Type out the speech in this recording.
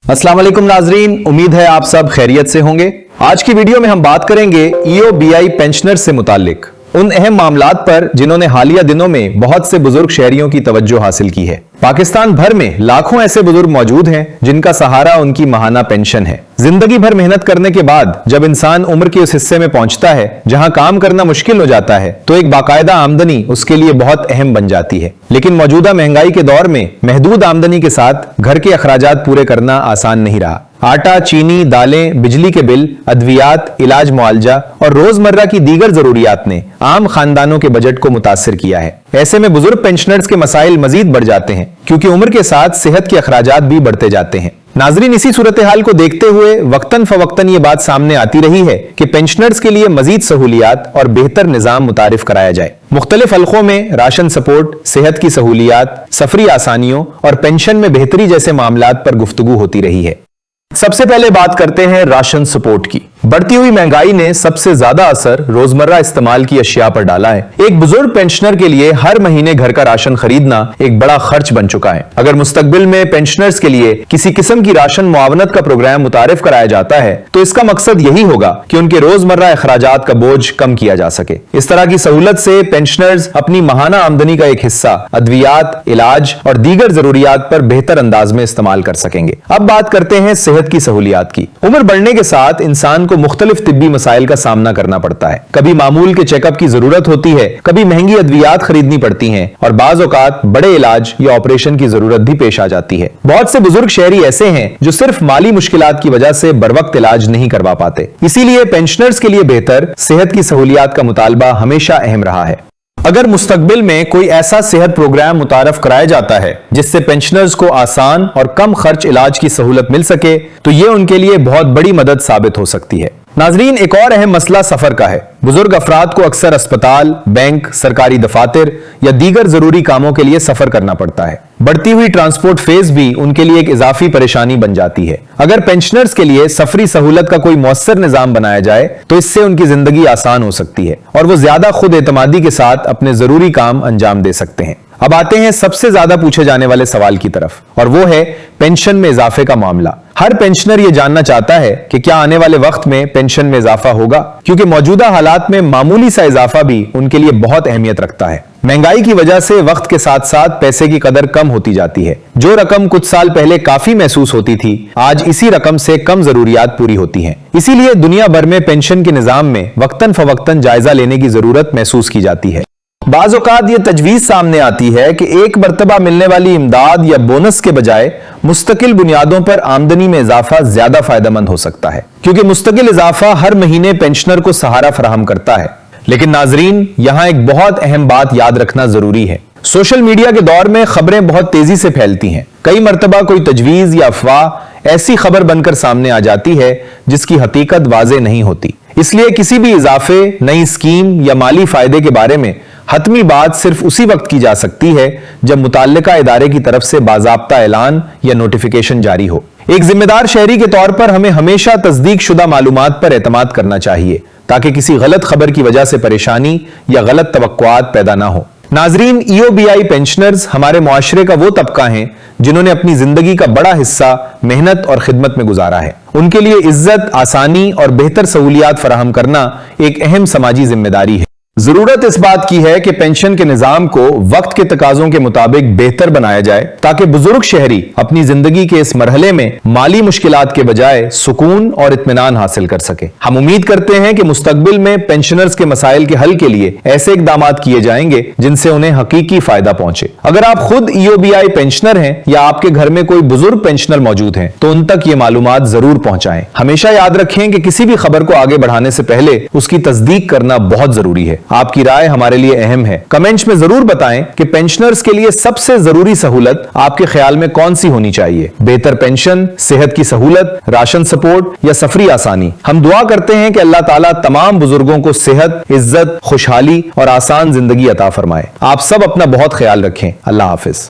अस्सलाम वालेकुम नाजरीन, उम्मीद है आप सब खैरियत से होंगे। आज की वीडियो में हम बात करेंगे EOBI पेंशनर से मुताल्लिक उन अहम मामलात पर जिन्होंने हालिया दिनों में बहुत से बुजुर्ग शहरियों की तवज्जो हासिल की है। पाकिस्तान भर में लाखों ऐसे बुजुर्ग मौजूद हैं जिनका सहारा उनकी माहाना पेंशन है। जिंदगी भर मेहनत करने के बाद जब इंसान उम्र के उस हिस्से में पहुंचता है जहां काम करना मुश्किल हो जाता है तो एक बाकायदा आमदनी उसके लिए बहुत अहम बन जाती है। लेकिन मौजूदा महंगाई के दौर में महदूद आमदनी के साथ घर के अखराजात पूरे करना आसान नहीं रहा। आटा, चीनी, दालें, बिजली के बिल, अद्वियात, इलाज मुआवजा और रोजमर्रा की दीगर जरूरियात ने आम खानदानों के बजट को मुतासिर किया है। ऐसे में बुजुर्ग पेंशनर्स के मसाइल मजीद बढ़ जाते हैं क्योंकि उम्र के साथ सेहत के अखराजात भी बढ़ते जाते हैं। नाजरीन, इसी सूरत हाल को देखते हुए वक्तन फवक्तन ये बात सामने आती रही है कि पेंशनर्स के लिए मजीद सहूलियात और बेहतर निजाम मुतारिफ कराया जाए। मुख्तलिफ हलकों में राशन सपोर्ट, सेहत की सहूलियात, सफरी आसानियों और पेंशन में बेहतरी जैसे मामलात पर गुफ्तगू होती रही है। सबसे पहले बात करते हैं राशन सपोर्ट की। बढ़ती हुई महंगाई ने सबसे ज्यादा असर रोजमर्रा इस्तेमाल की अशिया पर डाला है। एक बुजुर्ग पेंशनर के लिए हर महीने घर का राशन खरीदना एक बड़ा खर्च बन चुका है। अगर मुस्तकबिल में पेंशनर्स के लिए किसी किस्म की राशन मुआवनत का प्रोग्राम मुतारिफ कराया जाता है तो इसका मकसद यही होगा कि उनके रोजमर्रा अखराजात का बोझ कम किया जा सके। इस तरह की सहूलत से पेंशनर्स अपनी माहाना आमदनी का एक हिस्सा अद्वियात, इलाज और दीगर जरूरियात पर बेहतर अंदाज में इस्तेमाल कर सकेंगे। अब बात करते हैं सेहत की सहूलियात की। उम्र बढ़ने के साथ इंसान को मुख्तलिफ तिब्बी मसाइल का सामना करना पड़ता है। कभी मामूल के चेकअप की जरूरत होती है, कभी महंगी अद्वियात खरीदनी पड़ती हैं और बाज़ औक़ात बड़े इलाज या ऑपरेशन की जरूरत भी पेश आ जाती है। बहुत से बुजुर्ग शहरी ऐसे हैं जो सिर्फ माली मुश्किलात की वजह से बरवक्त इलाज नहीं करवा पाते। इसीलिए पेंशनर्स के लिए बेहतर सेहत की सहूलियात का मुतालबा हमेशा अहम रहा है। अगर मुस्तकबिल में कोई ऐसा सेहत प्रोग्राम मुतारफ कराया जाता है जिससे पेंशनर्स को आसान और कम खर्च इलाज की सहूलत मिल सके तो ये उनके लिए बहुत बड़ी मदद साबित हो सकती है। नाजरीन, एक और अहम मसला सफर का है। बुजुर्ग अफराद को अक्सर अस्पताल, बैंक, सरकारी दफातर या दीगर जरूरी कामों के लिए सफर करना पड़ता है। बढ़ती हुई ट्रांसपोर्ट फेज भी उनके लिए एक इजाफी परेशानी बन जाती है। अगर पेंशनर्स के लिए सफरी सहूलत का कोई मौसर निजाम बनाया जाए तो इससे उनकी जिंदगी आसान हो सकती है और वो ज्यादा खुद एतमादी के साथ अपने जरूरी काम अंजाम दे सकते हैं। अब आते हैं सबसे ज्यादा पूछे जाने वाले सवाल की तरफ, और वो है पेंशन में इजाफे का मामला। हर पेंशनर ये जानना चाहता है कि क्या आने वाले वक्त में पेंशन में इजाफा होगा, क्योंकि मौजूदा हालात में मामूली सा इजाफा भी उनके लिए बहुत अहमियत रखता है। महंगाई की वजह से वक्त के साथ साथ पैसे की कदर कम होती जाती है। जो रकम कुछ साल पहले काफी महसूस होती थी, आज इसी रकम से कम जरूरियात पूरी होती हैं। इसीलिए दुनिया भर में पेंशन के निजाम में वक्तन फवक्तन जायजा लेने की जरूरत महसूस की जाती है। बाज़ औक़ात ये तजवीज़ सामने आती है कि एक मरतबा मिलने वाली इमदाद या बोनस के बजाय मुस्तकिल बुनियादों पर आमदनी में इजाफा ज्यादा फायदेमंद हो सकता है, क्योंकि मुस्तकिल इजाफा हर महीने पेंशनर को सहारा फराहम करता है। लेकिन नाजरीन, यहां एक बहुत अहम बात याद रखना जरूरी है। सोशल मीडिया के दौर में खबरें बहुत तेजी से फैलती हैं। कई मरतबा कोई तजवीज़ या अफवाह ऐसी खबर बनकर सामने आ जाती है जिसकी हकीकत वाज़ेह नहीं होती। इसलिए किसी भी इजाफे, नई स्कीम या माली फायदे के बारे में हतमी बात सिर्फ उसी वक्त की जा सकती है जब मुताल्लिका इदारे की तरफ से बाज़ाब्ता ऐलान या नोटिफिकेशन जारी हो। एक जिम्मेदार शहरी के तौर पर हमें हमेशा तस्दीक शुदा मालूमात पर एतमाद करना चाहिए ताकि किसी गलत खबर की वजह से परेशानी या गलत तवक्कुआत पैदा ना हो। नाजरीन, EOBI पेंशनर्स हमारे मुआशरे का वो तबका है जिन्होंने अपनी जिंदगी का बड़ा हिस्सा मेहनत और खिदमत में गुजारा है। उनके लिए इज्जत, आसानी और बेहतर सहूलियात फराहम करना एक अहम समाजी जिम्मेदारी है। जरूरत इस बात की है कि पेंशन के निजाम को वक्त के तकाजों के मुताबिक बेहतर बनाया जाए ताकि बुजुर्ग शहरी अपनी जिंदगी के इस मरहले में माली मुश्किलात के बजाय सुकून और इत्मीनान हासिल कर सके। हम उम्मीद करते हैं कि मुस्तकबिल में पेंशनर्स के मसाइल के हल के लिए ऐसे इकदामात किए जाएंगे जिनसे उन्हें हकीकी फायदा पहुंचे। अगर आप खुद EOBI पेंशनर हैं या आपके घर में कोई बुजुर्ग पेंशनर मौजूद हैं तो उन तक ये मालूमात जरूर पहुंचाएं। हमेशा याद रखें कि किसी भी खबर को आगे बढ़ाने से पहले उसकी तस्दीक करना बहुत जरूरी है। आपकी राय हमारे लिए अहम है। कमेंट्स में जरूर बताएं कि पेंशनर्स के लिए सबसे जरूरी सहूलत आपके ख्याल में कौन सी होनी चाहिए। बेहतर पेंशन, सेहत की सहूलत, राशन सपोर्ट या सफरी आसानी। हम दुआ करते हैं कि अल्लाह ताला तमाम बुजुर्गों को सेहत, इज्जत, खुशहाली और आसान जिंदगी अता फरमाए। आप सब अपना बहुत ख्याल रखें। अल्लाह हाफिज।